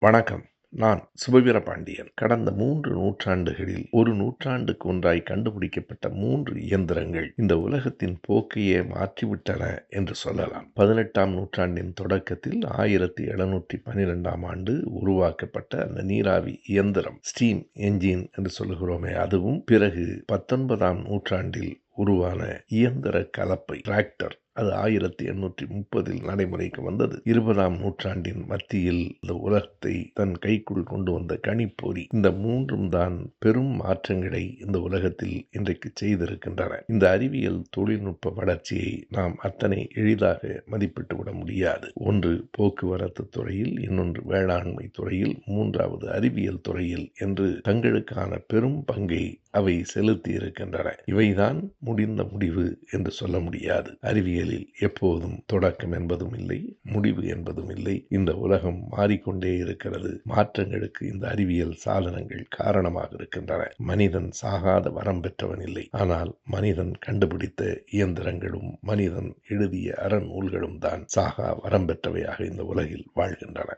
வணக்கம். நான் சுபவீரபாண்டியன். கடந்த 3 நூற்றாண்டுகளில் ஒரு நூற்றாண்டுக்கு ஒன்றாய் கண்டுபிடிக்கப்பட்ட 3 இயந்திரங்கள் இந்த உலகத்தின் போக்கையே மாற்றிவிட்டன என்று சொல்லலாம். 18ஆம் நூற்றாண்டின் தொடக்கத்தில் 1712ஆம் ஆண்டு உருவாக்கப்பட்ட அந்த நீராவி இயந்திரம், ஸ்டீம் என்ஜின் என்று சொல்லுகிறோமே, அதுவும் பிறகு 19ஆம் நூற்றாண்டில் உருவான இயந்திர கலப்பை டிராக்டர், அது 1830இல் நடைமுறைக்கு வந்தது. 20ஆம் நூற்றாண்டின் மத்தியில் இந்த உலகத்தை தன் கைக்குள் கொண்டு வந்த கணிப்பொறி, இந்த மூன்றும் தான் பெரும் மாற்றங்களை இந்த உலகத்தில் இன்றைக்கு செய்திருக்கின்றன. இந்த அறிவியல் தொழில்நுட்ப வளர்ச்சியை நாம் அத்தனை எளிதாக மதிப்பிட்டு விட முடியாது. ஒன்று போக்குவரத்து துறையில், இன்னொன்று வேளாண்மை துறையில், மூன்றாவது அறிவியல் துறையில் என்று தங்களுக்கான பெரும் பங்கை அவை செலுத்தி இருக்கின்றன. இவைதான் முடிந்த முடிவு என்று சொல்ல முடியாது. அறிவியலில் எப்போதும் தொடக்கம் என்பதும் இல்லை, முடிவு என்பதும் இல்லை. இந்த உலகம் மாறிக்கொண்டே இருக்கிறது. மாற்றங்களுக்கு இந்த அறிவியல் சாதனங்கள் காரணமாக இருக்கின்றன. மனிதன் சாகாத வரம் பெற்றவன் இல்லை. ஆனால் மனிதன் கண்டுபிடித்த இயந்திரங்களும் மனிதன் எழுதிய அறநூல்களும் தான் சாகா வரம் பெற்றவையாக இந்த உலகில் வாழ்கின்றன.